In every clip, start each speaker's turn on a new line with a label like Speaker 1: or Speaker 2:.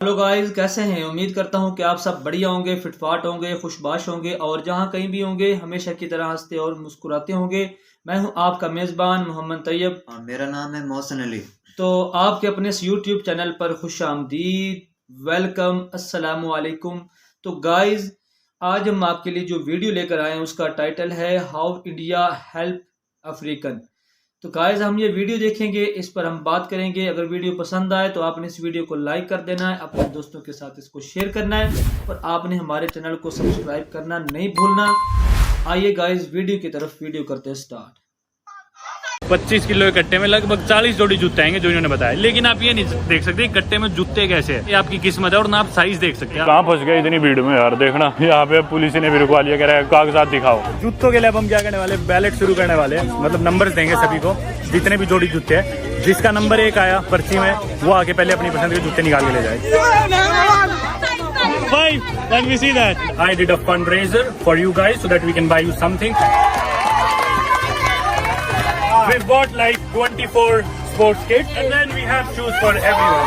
Speaker 1: Hello guys, कैसे हैं। उम्मीद करता हूं कि आप सब बढ़िया होंगे, फिटफाट होंगे, खुशबाश होंगे और जहां कहीं भी होंगे हमेशा की तरह हंसते और मुस्कुराते होंगे। मैं हूं आपका मेज़बान मोहम्मद तैयब।
Speaker 2: और मेरा नाम है मोहसिन अली।
Speaker 1: तो आपके अपने इस यूट्यूब चैनल पर खुश आमदीद, वेलकम, अस्सलामु अलैकुम। तो गाइस, आज हम आपके लिए जो वीडियो लेकर आए हैं उसका टाइटल है हाउ इंडिया हेल्प अफ्रीकन। तो गाइस, हम ये वीडियो देखेंगे, इस पर हम बात करेंगे। अगर वीडियो पसंद आए तो आपने इस वीडियो को लाइक कर देना है, अपने दोस्तों के साथ इसको शेयर करना है और आपने हमारे चैनल को सब्सक्राइब करना नहीं भूलना। आइए गाइस, वीडियो की तरफ वीडियो करते हैं स्टार्ट।
Speaker 3: 25 किलो के कट्टे में लगभग 40 जोड़ी जूते आएंगे जो इन्होंने बताया। लेकिन आप ये नहीं देख सकते कट्टे में जूते कैसे हैं, ये आपकी किस्मत है और ना आप साइज देख सकते हैं। कहाँ फंस गए इतनी भीड़ में यार, देखना यहाँ पे पुलिस ने भी रुकवा लिया, कह रहा है कागजात दिखाओ। जूतों के लिए अब हम क्या करने वाले, बैलेट शुरू करने वाले हैं। मतलब नंबर देंगे सभी को, जितने भी जोड़ी जूते हैं, जिसका नंबर 1 आया पर्ची में वो आके पहले अपनी पसंद के जूते निकाल के ले जाए। Then we see that I did a fundraiser for you guys so that we can buy you something. We've bought like 24 sports kits and then we have shoes for everyone.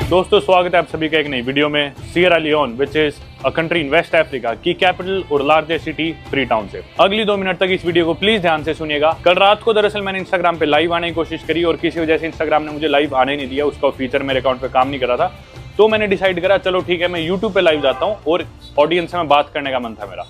Speaker 3: दोस्तों, स्वागत है आप सभी का एक नई वीडियो में। Sierra Leone which is a country in West Africa की कैपिटल और लार्जेस्ट सिटी फ्री टाउन से। अगली 2 मिनट तक इस वीडियो को प्लीज ध्यान से सुनिएगा। कल रात को दरअसल मैंने इंस्टाग्राम पे लाइव आने की कोशिश करी और किसी वजह से इंस्टाग्राम ने मुझे लाइव आने नहीं दिया, उसका फीचर मेरे अकाउंट पे काम नहीं कर रहा था। तो मैंने डिसाइड करा चलो ठीक है, मैं यूट्यूब पे लाइव जाता हूँ और ऑडियंस से मैं बात करने का मन था मेरा।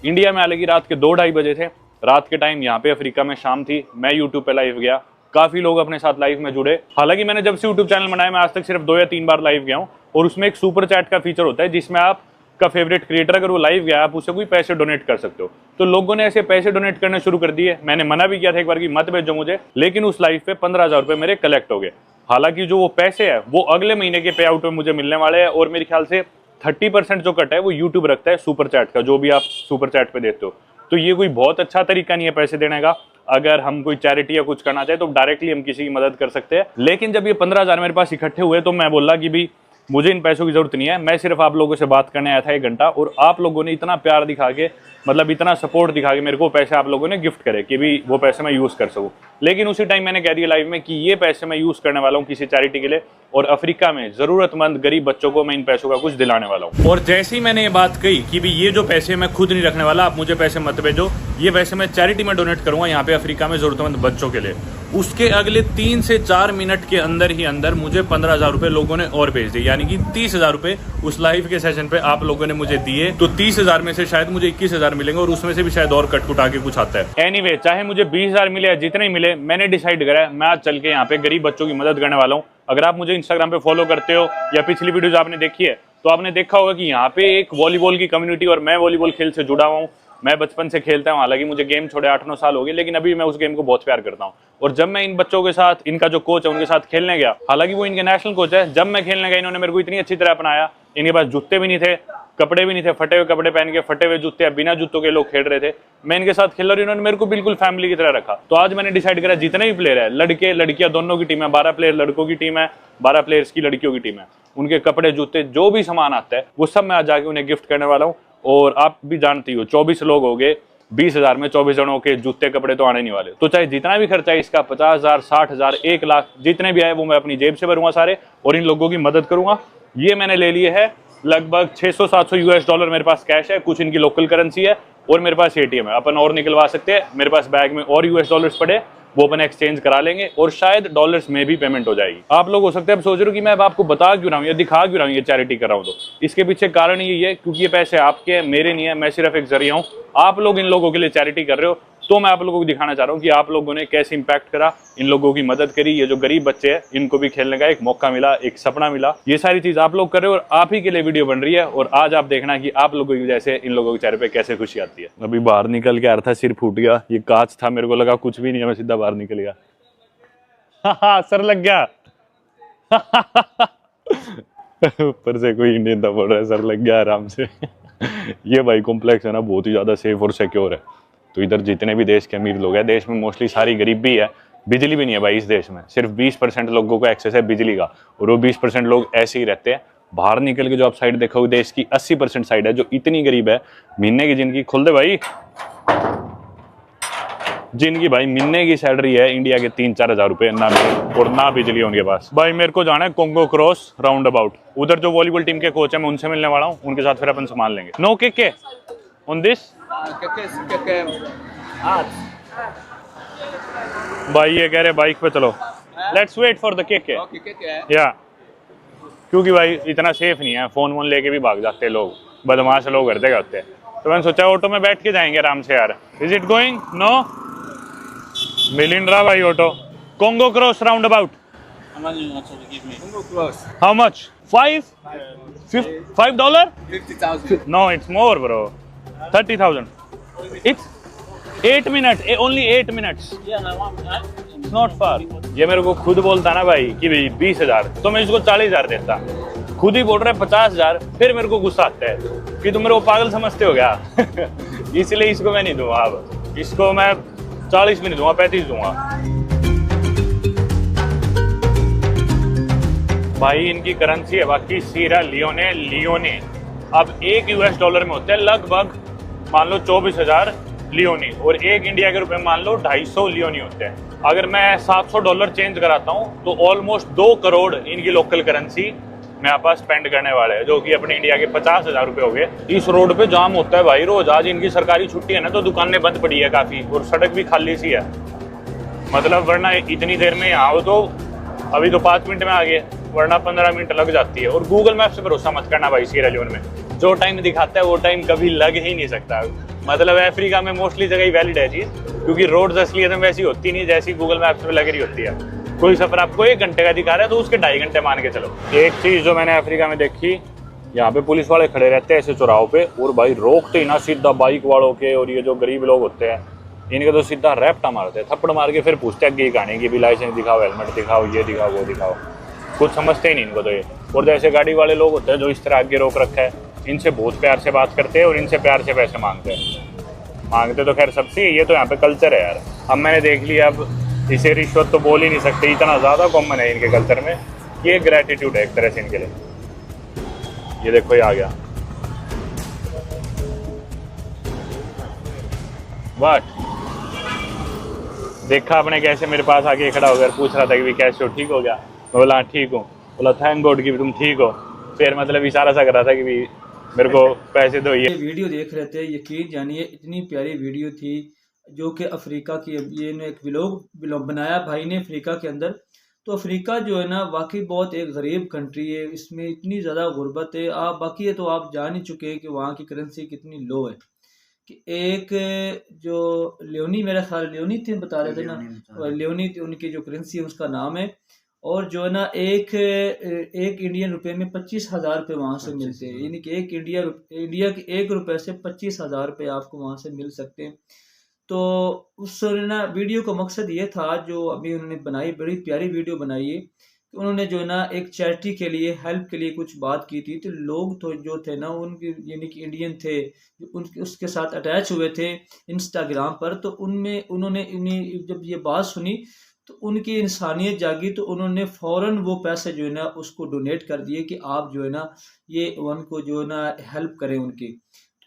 Speaker 3: इंडिया में हालांकि रात के 2-2:30 बजे थे, रात के टाइम यहाँ पे अफ्रीका में शाम थी। मैं यूट्यूब पे लाइव गया, काफी लोग अपने साथ लाइव में जुड़े। हालांकि मैंने जब से यूट्यूब चैनल बनाया मैं आज तक सिर्फ 2 या 3 बार लाइव गया हूँ और उसमें एक सुपर चैट का फीचर होता है जिसमें आपका फेवरेट क्रिएटर अगर वो लाइव गया आप उसे कोई पैसे डोनेट कर सकते हो। तो लोगों ने ऐसे पैसे डोनेट करने शुरू कर दिए। मैंने मना भी किया था एक बार कि मत भेजो मुझे, लेकिन उस लाइव पे 15,000 रुपए मेरे कलेक्ट हो गए। हालांकि जो वो पैसे है वो अगले महीने के पे आउट में मुझे मिलने वाले हैं और मेरे ख्याल से 30% जो कट है वो यूट्यूब रखता है सुपर चैट का, जो भी आप सुपर चैट पे देते हो। तो ये कोई बहुत अच्छा तरीका नहीं है पैसे देने का। अगर हम कोई चैरिटी या कुछ करना चाहे तो डायरेक्टली हम किसी की मदद कर सकते हैं। लेकिन जब ये 15,000 मेरे पास इकट्ठे हुए तो मैं बोला कि भी मुझे इन पैसों की जरूरत नहीं है, मैं सिर्फ आप लोगों से बात करने आया था 1 घंटा और आप लोगों ने इतना प्यार दिखा के, मतलब इतना सपोर्ट दिखा के मेरे को पैसे आप लोगों ने गिफ्ट करे कि भी वो पैसे मैं यूज कर सकूं। लेकिन उसी टाइम मैंने कह दिया लाइव में कि ये पैसे मैं यूज करने वाला हूँ किसी चैरिटी के लिए और अफ्रीका में जरूरतमंद गरीब बच्चों को मैं इन पैसों का कुछ दिलाने वाला हूँ। और जैसे ही मैंने ये बात कही कि भी ये जो पैसे मैं खुद नहीं रखने वाला, आप मुझे पैसे मत भेजो, ये पैसे मैं चैरिटी में डोनेट करूंगा यहाँ पे अफ्रीका में जरूरतमंद बच्चों के लिए, उसके अगले 3 से 4 मिनट के अंदर ही अंदर मुझे 15,000 रुपए लोगों ने और भेज दिए। यानी कि 30,000 रुपए उस लाइव के सेशन पे आप लोगों ने मुझे दिए। तो 30,000 में से शायद मुझे 21,000 मिलेंगे और उसमें से भी शायद और कट कुटा के कुछ आता है। एनीवे, चाहे मुझे 20,000 मिले या जितने मिले, मैंने डिसाइड करा है मैं आज चल के यहाँ पे गरीब बच्चों की मदद करने वाला हूँ। अगर आप मुझे इंस्टाग्राम पे फॉलो करते हो या पिछली वीडियोज आपने देखी है तो आपने देखा होगा कि यहाँ पे एक वॉलीबॉल की कम्युनिटी और मैं वॉलीबॉल खेल से जुड़ा हुआ हूँ। मैं बचपन से खेलता हूँ, हालांकि मुझे गेम छोड़े 8-9 साल हो गए, लेकिन अभी मैं उस गेम को बहुत प्यार करता हूँ। और जब मैं इन बच्चों के साथ, इनका जो कोच है उनके साथ खेलने गया, हालांकि वो इनके नेशनल कोच है, जब मैं खेलने गया इन्होंने मेरे को इतनी अच्छी तरह अपनाया। इनके पास जूते भी नहीं थे, कपड़े भी नहीं थे, फटे हुए कपड़े पहन के, फटे हुए जूते, बिना जूतों के लोग खेल रहे थे। मैं इनके साथ खेल रहा और इन्होंने मेरे को बिल्कुल फैमिली की तरह रखा। तो आज मैंने डिसाइड करा जितने भी प्लेयर है, लड़के लड़कियां दोनों की टीम है, 12 प्लेयर लड़कों की टीम है, 12 प्लेयर्स की लड़कियों की टीम है, उनके कपड़े जूते जो भी सामान आता है वो सब मैं आज जाके उन्हें गिफ्ट करने वाला हूँ। और आप भी जानती हो 24 लोग हो गए, 20,000 में 24 जनों के जूते कपड़े तो आने नहीं वाले। तो चाहे जितना भी खर्चा है इसका, 50,000, 60,000, 1 लाख, जितने भी आए वो मैं अपनी जेब से भरूंगा सारे और इन लोगों की मदद करूंगा। ये मैंने ले लिए है लगभग 600-700 US डॉलर मेरे पास कैश है, कुछ इनकी लोकल करेंसी है और मेरे पास ATM है, अपन और निकलवा सकते हैं। मेरे पास बैग में और US डॉलर्स पड़े, वो अपन एक्सचेंज करा लेंगे और शायद डॉलर्स में भी पेमेंट हो जाएगी। आप लोग हो सकते हैं अब सोच रहे हो कि मैं अब आपको बता क्यों रहा हूँ या दिखा क्यों रहा हूँ ये चैरिटी कर रहा हूँ। तो इसके पीछे कारण यही है क्योंकि ये पैसे आपके हैं, मेरे नहीं है, मैं सिर्फ एक जरिया हूँ। आप लोग इन लोगों के लिए चैरिटी कर रहे हो तो मैं आप लोगों को दिखाना चाह रहा हूँ कि आप लोगों ने कैसे इंपैक्ट करा, इन लोगों की मदद करी। ये जो गरीब बच्चे हैं इनको भी खेलने का एक मौका मिला, एक सपना मिला। ये सारी चीज आप लोग कर रहे हो और आप ही के लिए वीडियो बन रही है और आज आप देखना कि आप लोगों की वजह से इन लोगों के चेहरे पे कैसे खुशी आती है। अभी बाहर निकल के आ रहा था, सिर फूट गया, ये कांच था, मेरे को लगा कुछ भी नहीं है, मैं सीधा बाहर निकल गया। सर लग गया। ऊपर से कोई इंडियन था बोल रहा है सर लग गया आराम से। ये भाई कॉम्प्लेक्स है ना, बहुत ही ज्यादा सेफ और सिक्योर है। तो इधर जितने भी देश के अमीर लोग हैं, देश में मोस्टली सारी गरीब भी है, बिजली भी नहीं है भाई इस देश में। सिर्फ 20% लोगों को एक्सेस है बिजली का और वो 20% लोग ऐसे ही रहते हैं। बाहर निकल के जो आप साइड देखोगे, देश की 80% साइड है जो इतनी गरीब है, महीने की जिंदगी खोल दे भाई। जिनकी भाई महीने की सैलरी है इंडिया के 3-4 हजार रुपए, ना बिजली और ना बिजली उनके पास। भाई मेरे को जाना है कोंगो क्रॉस राउंड अबाउट, उधर जो वॉलीबॉल टीम के कोच है मैं उनसे मिलने वाला हूँ, उनके साथ फिर अपन सामान लेंगे। नो के ऑन दिस भाई ये कह रहे बाइक पे चलो, लेट्स वेट फॉर द के या, क्योंकि भाई इतना सेफ नहीं है, फोन वोन लेके भी भाग जाते हैं लोग, बदमाश लोग घर जगह होते हैं। तो मैंने सोचा ऑटो में बैठ के जाएंगे आराम से यार। Is it going? नो मिल इन रहा भाई auto. Congo cross round about how much? $5?
Speaker 2: 50,000.
Speaker 3: No, it's more bro, 30,000. It's 8 minutes, only 8 minutes. It's not far. ये मेरे को खुद बोलता ना भाई कि भाई 20,000, तो मैं इसको 40,000 देता। खुद ही बोल रहा है 50,000, फिर मेरे को गुस्सा आता है कि तुम मेरे को पागल समझते हो क्या? इसलिए इसको मैं नहीं दूंगा, अब इसको मैं 40 भी नहीं दूंगा, 35 दूंगा। भाई इनकी करेंसी है बाकी सीरा लियोने। अब $1 में होते हैं लगभग मान लो 24,000 लियोनी, और एक इंडिया के रुपए मान लो 250 लियोनी होते हैं। अगर मैं $700 चेंज कराता हूँ तो ऑलमोस्ट 2 करोड़ इनकी लोकल करेंसी मेरे पास स्पेंड करने वाले हैं, जो कि अपने इंडिया के 50,000 रुपए हो गए। इस रोड पे जाम होता है भाई रोज, आज इनकी सरकारी छुट्टी है ना तो दुकानें बंद पड़ी है काफी, और सड़क भी खाली सी है, मतलब वरना इतनी देर में यहाँ हो तो अभी तो 5 मिनट में आ गए, वरना 15 मिनट लग जाती है। और गूगल मैप से भरोसा मत करना भाई सीरा लियोन में, जो टाइम दिखाता है वो टाइम कभी लग ही नहीं सकता। मतलब अफ्रीका में मोस्टली जगह ही वैलिड है चीज, क्योंकि रोड्स असलियत में वैसी होती नहीं जैसी गूगल मैप्स में लग रही होती है। कोई सफर आपको 1 घंटे का दिखा रहा है तो उसके 2.5 घंटे मान के चलो। एक चीज जो मैंने अफ्रीका में देखी, यहाँ पे पुलिस वाले खड़े रहते हैं ऐसे चौराहों पे, और भाई रोकते ही ना सीधा बाइक वालों के, और ये जो गरीब लोग होते हैं इनके तो सीधा रैप्टा मारते हैं, थप्पड़ मार के फिर पूछते हैं आगे कहानी की भी, लाइसेंस दिखाओ, हेलमेट दिखाओ, ये दिखाओ वो दिखाओ, कुछ समझते ही नहीं इनको तो ये। और जैसे गाड़ी वाले लोग होते हैं जो इस तरह आगे रोक रखा है, इनसे बहुत प्यार से बात करते हैं और इनसे प्यार से पैसे मांगते तो खैर सबसे, ये तो यहाँ पे कल्चर है यार। अब मैंने देख लिया, अब इसे रिश्वत तो बोल ही नहीं सकते, इतना ज़्यादा कॉमन है इनके कल्चर में। ये ग्रेटिट्यूड है एक तरह से इनके लिए। ये देखो ये आ गया, वाट देखा आपने कैसे मेरे पास आके खड़ा होकर पूछ रहा था कि कैसे हो, ठीक हो गया? मैं बोला हाँ ठीक हूँ। बोला थैंक गॉड कि तुम ठीक हो। फिर मतलब इशारा सा कर रहा था कि भी मेरे को पैसे दो। ये
Speaker 1: वीडियो देख रहे थे, यकीन जानिए इतनी प्यारी वीडियो थी, जो कि अफ्रीका की, ये ने एक व्लॉग बनाया भाई ने अफ्रीका के अंदर। तो अफ्रीका जो है ना वाकई बहुत एक गरीब कंट्री है, इसमें इतनी ज़्यादा गुर्बत है। आप बाकी है तो आप जान ही चुके हैं कि वहाँ की करेंसी कितनी लो है, कि एक जो लियोनी, मेरा ख्याल लियोनी थे बता रहे थे ना, लियोनी उनकी जो करेंसी है उसका नाम है। और जो है ना एक इंडियन रुपए में 25,000 रुपये वहाँ से मिलते हैं, यानी कि एक इंडिया के 1 रुपये से 25,000 रुपये आपको वहाँ से मिल सकते हैं। तो उस ना वीडियो का मकसद ये था, जो अभी उन्होंने बनाई, बड़ी प्यारी वीडियो बनाई है, कि उन्होंने जो है ना एक चैरिटी के लिए, हेल्प के लिए कुछ बात की थी। तो लोग तो जो थे ना उनके, यानी कि इंडियन थे, उनके उसके साथ अटैच हुए थे इंस्टाग्राम पर। तो उनमें उन्होंने जब ये बात सुनी तो उनकी इंसानियत जागी, तो उन्होंने फ़ौरन वो पैसे जो है ना उसको डोनेट कर दिए कि आप जो है ना ये उनको जो है ना हेल्प करें उनकी।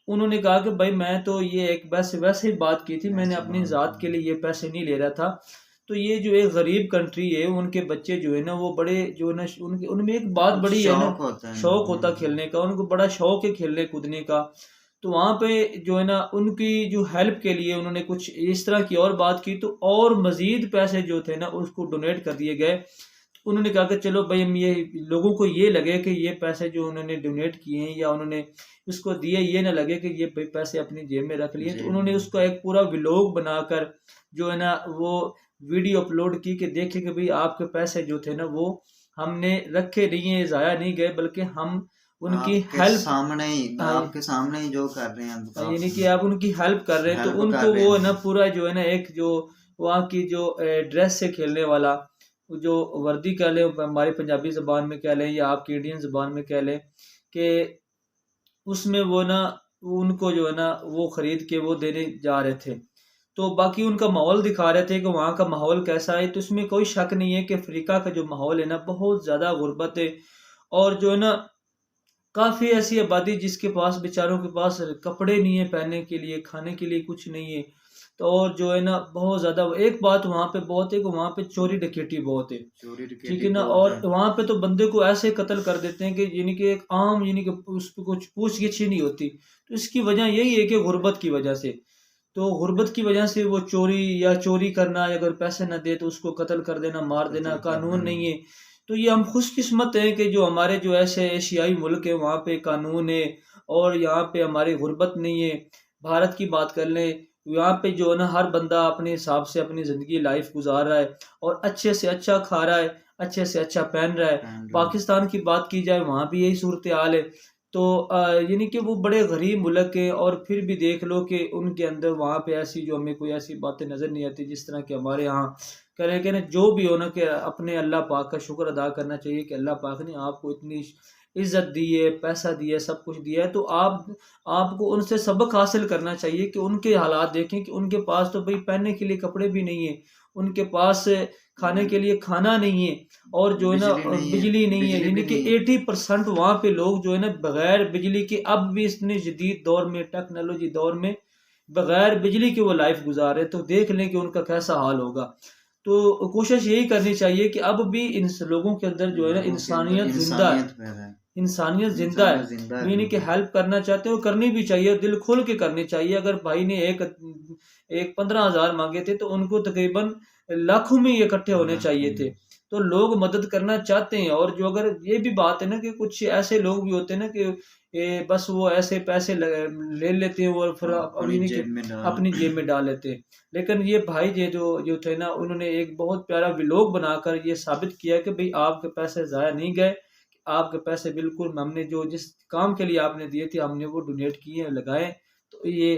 Speaker 1: उन्होंने कहा कि भाई मैं तो ये एक वैसे ही बात की थी, मैंने अपनी ज़ात के लिए ये पैसे नहीं ले रहा था। तो ये जो एक गरीब कंट्री है, उनके बच्चे जो है ना वो बड़े जो है ना, उनके उनमें एक बात बड़ी है ना, शौक होता खेलने का, उनको बड़ा शौक है खेलने कूदने का। तो वहाँ पे जो है ना उनकी जो हेल्प के लिए उन्होंने कुछ इस तरह की और बात की, तो और मज़ीद पैसे जो थे ना उसको डोनेट कर दिए गए। उन्होंने कहा कि चलो भाई हम ये लोगों को ये लगे कि ये पैसे जो उन्होंने डोनेट किए हैं या उन्होंने उसको दिए, ये ना लगे कि ये पैसे अपनी जेब में रख लिए। तो उन्होंने उसका एक पूरा व्लॉग बनाकर जो है ना वो वीडियो अपलोड की, कि देखे कि भाई आपके पैसे जो थे ना वो हमने रखे नहीं है, ज़ाया नहीं गए, बल्कि हम उनकी हेल्प
Speaker 2: सामने ही, आपके सामने ही जो कर रहे हैं,
Speaker 1: यानी कि आप उनकी हेल्प कर रहे हैं। तो उनको वो है ना पूरा जो है ना एक जो वहाँ की जो ड्रेस से खेलने वाला जो वर्दी कह लें, हमारी पंजाबी ज़बान में कह लें या आपकी इंडियन ज़बान में कह लें, कि उसमें वो ना उनको जो है ना वो ख़रीद के वो देने जा रहे थे। तो बाकी उनका माहौल दिखा रहे थे कि वहाँ का माहौल कैसा है। तो इसमें कोई शक नहीं है कि अफ्रीका का जो माहौल है ना बहुत ज़्यादा गुर्बत है, और जो है ना काफ़ी ऐसी आबादी जिसके पास बेचारों के पास कपड़े नहीं है पहनने के लिए, खाने के लिए कुछ नहीं है। तो और जो है ना बहुत ज़्यादा एक बात वहाँ पे बहुत है कि वहाँ पे चोरी डकैती बहुत है,
Speaker 2: चोरी
Speaker 1: ठीक
Speaker 2: डकैती
Speaker 1: है ना।
Speaker 2: बहुत
Speaker 1: और
Speaker 2: है।
Speaker 1: वहाँ पे तो बंदे को ऐसे कत्ल कर देते हैं कि यानी कि एक आम यानी कि उस पे कुछ पूछ-गिछ ही नहीं होती। तो इसकी वजह यही है कि गुर्बत की वजह से। तो गुर्बत की वजह से वो चोरी करना या अगर पैसे ना दे तो उसको कत्ल कर देना, मार देना,
Speaker 2: कत्ल कर
Speaker 1: कानून
Speaker 2: देना।
Speaker 1: नहीं है। तो ये हम खुशकिस्मत हैं कि जो हमारे जो ऐसे एशियाई मुल्क हैं वहाँ पे कानून है और यहाँ पे हमारी गुर्बत नहीं है। भारत की बात कर लें, यहाँ पे जो है ना हर बंदा अपने हिसाब से अपनी ज़िंदगी लाइफ गुज़ार रहा है और अच्छे से अच्छा खा रहा है, अच्छे से अच्छा पहन रहा है।
Speaker 2: पहन रहा है।
Speaker 1: पाकिस्तान की बात की जाए वहाँ भी यही सूरत-ए-हाल है। तो यानी कि वो बड़े गरीब मुल्क हैं और फिर भी देख लो कि उनके अंदर वहाँ पे ऐसी जो हमें कोई ऐसी बातें नज़र नहीं आती जिस तरह के हमारे यहाँ। कह के ना जो भी हो ना कि अपने अल्लाह पाक का शुक्र अदा करना चाहिए कि अल्लाह पाक ने आपको इतनी इज़्ज़त दी है, पैसा दिया है, सब कुछ दिया है। तो आपको उनसे सबक हासिल करना चाहिए कि उनके हालात देखें कि उनके पास तो भई पहनने के लिए कपड़े भी नहीं है, उनके पास खाने के लिए खाना नहीं है और जो है ना
Speaker 2: बिजली नहीं है,
Speaker 1: बिजली नहीं है।
Speaker 2: बिजली
Speaker 1: यानी
Speaker 2: भी
Speaker 1: कि
Speaker 2: नहीं है।
Speaker 1: 80% वहाँ पे लोग जो है ना बगैर बिजली के अब भी इतने जदीद दौर में टेक्नोलॉजी दौर में बगैर बिजली के वो लाइफ गुजार रहे हैं। तो देख लें कि उनका कैसा हाल होगा। तो कोशिश यही करनी चाहिए कि अब भी इन लोगों के अंदर जो है ना
Speaker 2: लोगों के अंदर
Speaker 1: इंसानियत जिंदा है,
Speaker 2: इंसानियत पैदा है।
Speaker 1: इंसानियत जिंदा है।
Speaker 2: इंसानियत जिंदा है
Speaker 1: यानी कि
Speaker 2: बिल्कुल।
Speaker 1: हेल्प करना चाहते हो करनी भी चाहिए, दिल खोल के करनी चाहिए। अगर भाई ने एक 15,000 मांगे थे तो उनको तकरीबन लाखों में ये इकट्ठे होने
Speaker 2: लाखों
Speaker 1: चाहिए थे।
Speaker 2: में।
Speaker 1: तो लोग मदद करना चाहते हैं और जो अगर ये भी बात है ना कि कुछ ऐसे लोग भी होते हैं ना कि बस वो ऐसे पैसे ले लेते हैं और फिर
Speaker 2: हाँ,
Speaker 1: अब
Speaker 2: अपनी
Speaker 1: यानी कि
Speaker 2: जेब में डाल।
Speaker 1: अपनी जेब में डाल लेते हैं। लेकिन ये भाई ये जो थे ना उन्होंने एक बहुत प्यारा व्लॉग बनाकर ये साबित किया कि भाई आपके पैसे ज़ाया नहीं गए, आपके पैसे बिल्कुल हमने जो जिस काम के लिए आपने दिए थे हमने वो डोनेट किए हैं, लगाए। तो ये